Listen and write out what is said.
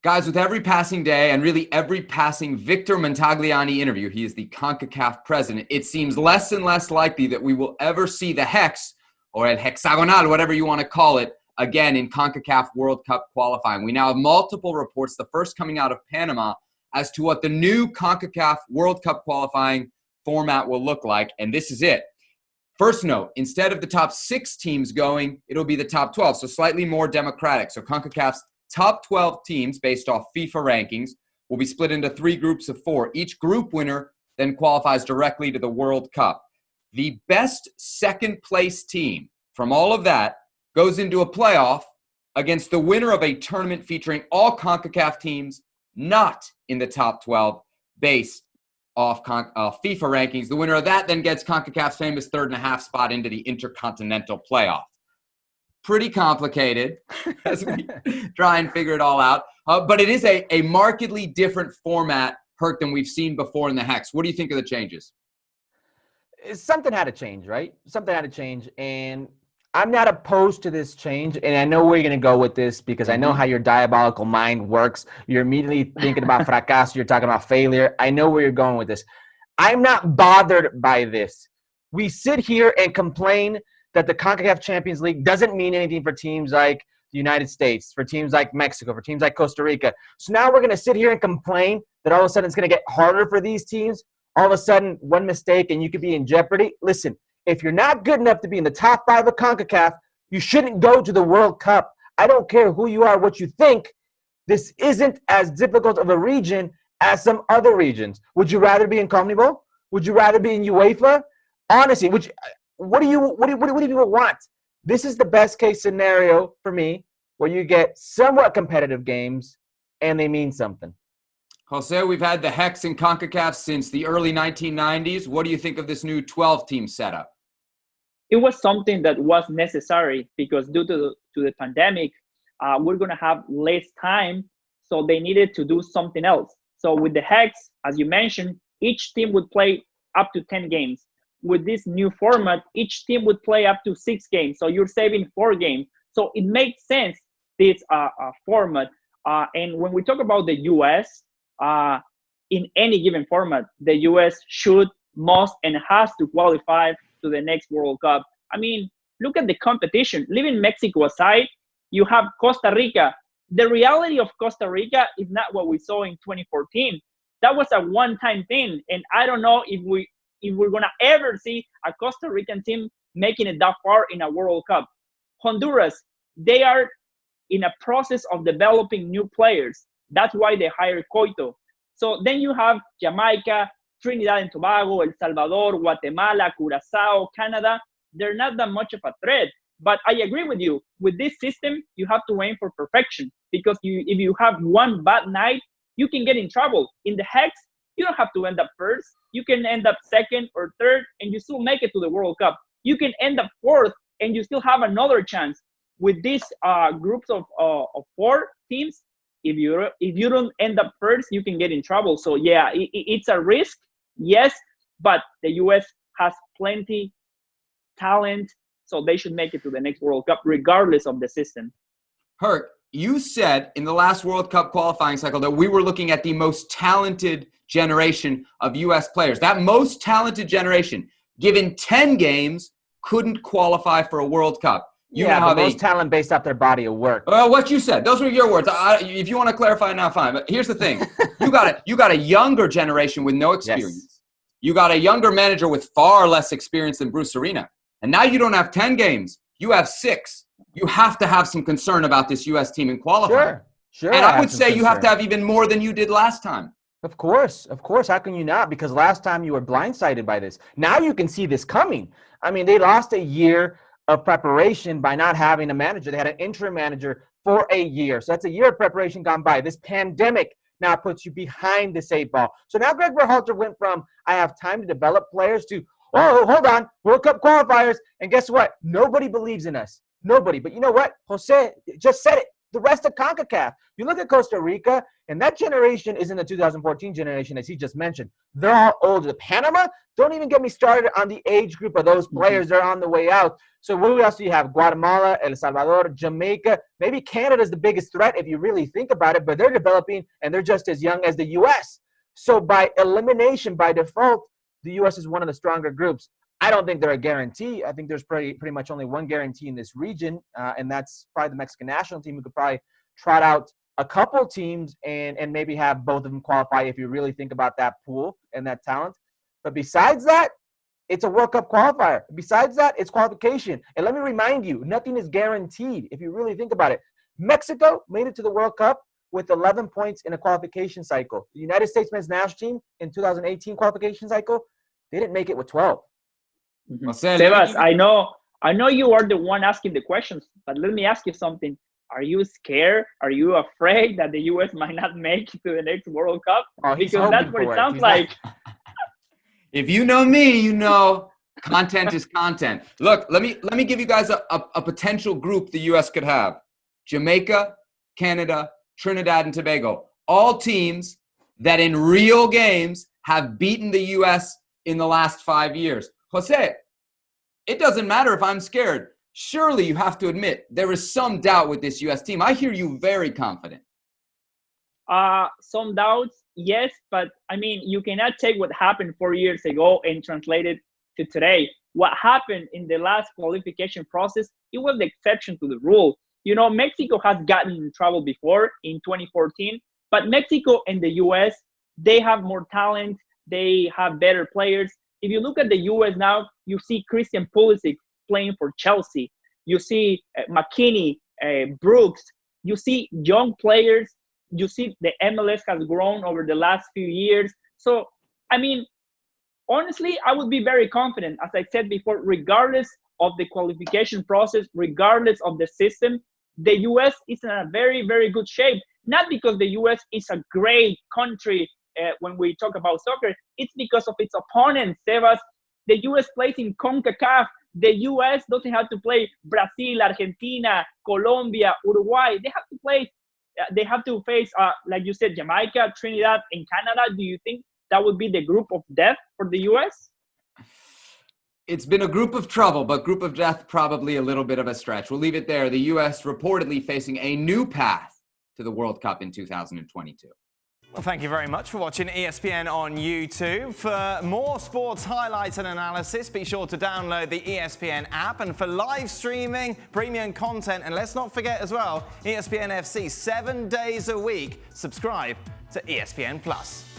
Guys, with every passing day and really every passing Victor Montagliani interview, he is the CONCACAF president, it seems less and less likely that we will ever see the Hex, or El Hexagonal, whatever you want to call it, again in CONCACAF World Cup qualifying. We now have multiple reports, the first coming out of Panama, as to what the new CONCACAF World Cup qualifying format will look like, and this is it. First note, instead of the top 6 teams going, it'll be the top 12, so slightly more democratic. So CONCACAF's top 12 teams, based off FIFA rankings, will be split into 3 groups of 4. Each group winner then qualifies directly to the World Cup. The best second-place team from all of that goes into a playoff against the winner of a tournament featuring all CONCACAF teams not in the top 12, based off FIFA rankings. The winner of that then gets CONCACAF's famous 3.5 spot into the Intercontinental Playoff. Pretty complicated as we try and figure it all out. But it is a markedly different format, Herc, than we've seen before in the Hex. What do you think of the changes? Something had to change, right? Something had to change. And I'm not opposed to this change. And I know where you're going to go with this because I know how your diabolical mind works. You're immediately thinking about fracaso. You're talking about failure. I know where you're going with this. I'm not bothered by this. We sit here and complain that the CONCACAF Champions League doesn't mean anything for teams like the United States, for teams like Mexico, for teams like Costa Rica. So now we're going to sit here and complain that all of a sudden it's going to get harder for these teams. All of a sudden, one mistake and you could be in jeopardy. Listen, if you're not good enough to be in the top 5 of CONCACAF, you shouldn't go to the World Cup. I don't care who you are, what you think. This isn't as difficult of a region as some other regions. Would you rather be in CONMEBOL? Would you rather be in UEFA? Honestly, what do you people want? This is the best case scenario for me, where you get somewhat competitive games and they mean something. Jose, we've had the Hex in CONCACAF since the early 1990s. What do you think of this new 12-team setup? It was something that was necessary because due to the pandemic, we're going to have less time, so they needed to do something else. So with the Hex, as you mentioned, each team would play up to 10 games. With this new format, each team would play up to 6 games. So you're saving 4 games. So it makes sense, this format. And when we talk about the U.S., in any given format, the U.S. should, must, and has to qualify to the next World Cup. I mean, look at the competition. Leaving Mexico aside, you have Costa Rica. The reality of Costa Rica is not what we saw in 2014. That was a one-time thing. And I don't know if we're going to ever see a Costa Rican team making it that far in a World Cup. Honduras, they are in a process of developing new players. That's why they hired Coito. So then you have Jamaica, Trinidad and Tobago, El Salvador, Guatemala, Curacao, Canada. They're not that much of a threat. But I agree with you. With this system, you have to aim for perfection. Because if you have one bad night, you can get in trouble. In the Hex, you don't have to end up first. You can end up second or third, and you still make it to the World Cup. You can end up fourth, and you still have another chance. With these groups of 4 teams, if you don't end up first, you can get in trouble. So yeah, it's a risk, yes, but the U.S. has plenty talent, so they should make it to the next World Cup, regardless of the system. Herc, you said in the last World Cup qualifying cycle that we were looking at the most talented generation of U.S. players. That most talented generation, given 10 games, couldn't qualify for a World Cup. The most talent based off their body of work. Well, what you said, those were your words. If you want to clarify now, fine. But here's the thing: you got a younger generation with no experience. Yes. You got a younger manager with far less experience than Bruce Arena, and now you don't have 10 games. You have 6. You have to have some concern about this U.S. team in qualifying. Sure. And I would say you have to have even more than you did last time. Of course. How can you not? Because last time you were blindsided by this. Now you can see this coming. I mean, they lost a year of preparation by not having a manager. They had an interim manager for a year. So that's a year of preparation gone by. This pandemic now puts you behind this 8 ball. So now Gregg Berhalter went from, I have time to develop players, to, oh, hold on, World Cup qualifiers. And guess what? Nobody believes in us. Nobody. But you know what? Jose just said it. the rest of CONCACAF. You look at Costa Rica, and that generation isn't the 2014 generation, as he just mentioned. They're all older. Panama, don't even get me started on the age group of those players. They're on the way out. So what else do you have? Guatemala, El Salvador, Jamaica. Maybe Canada's the biggest threat if you really think about it, but they're developing, and they're just as young as the U.S. So by elimination, by default, the U.S. is one of the stronger groups. I don't think they're a guarantee. I think there's pretty much only one guarantee in this region, and that's probably the Mexican national team, who could probably trot out a couple teams and maybe have both of them qualify if you really think about that pool and that talent. But besides that, it's a World Cup qualifier. Besides that, it's qualification. And let me remind you, nothing is guaranteed if you really think about it. Mexico made it to the World Cup with 11 points in a qualification cycle. The United States men's national team in 2018 qualification cycle, they didn't make it with 12. Sebas, I know you are the one asking the questions, but let me ask you something. Are you scared? Are you afraid that the U.S. might not make it to the next World Cup? Because that's what it sounds like. If you know me, you know content is content. Look, let me give you guys a potential group the U.S. could have. Jamaica, Canada, Trinidad, and Tobago. All teams that in real games have beaten the U.S. in the last 5 years. Jose, it doesn't matter if I'm scared. Surely you have to admit there is some doubt with this U.S. team. I hear you very confident. Some doubts, yes, but I mean, you cannot take what happened 4 years ago and translate it to today. What happened in the last qualification process, it was the exception to the rule. You know, Mexico has gotten in trouble before in 2014, but Mexico and the U.S., they have more talent. They have better players. If you look at the U.S. now, you see Christian Pulisic playing for Chelsea. You see McKinney, Brooks. You see young players. You see the MLS has grown over the last few years. So, I mean, honestly, I would be very confident, as I said before, regardless of the qualification process, regardless of the system, the U.S. is in a very, very good shape. Not because the U.S. is a great country when we talk about soccer, it's because of its opponents, Sebas. The U.S. plays in CONCACAF. The U.S. doesn't have to play Brazil, Argentina, Colombia, Uruguay. They have to face, like you said, Jamaica, Trinidad, and Canada. Do you think that would be the group of death for the U.S.? It's been a group of trouble, but group of death probably a little bit of a stretch. We'll leave it there. The U.S. reportedly facing a new path to the World Cup in 2022. Well, thank you very much for watching ESPN on YouTube. For more sports highlights and analysis, be sure to download the ESPN app. And for live streaming, premium content, and let's not forget as well, ESPN FC 7 days a week. Subscribe to ESPN+.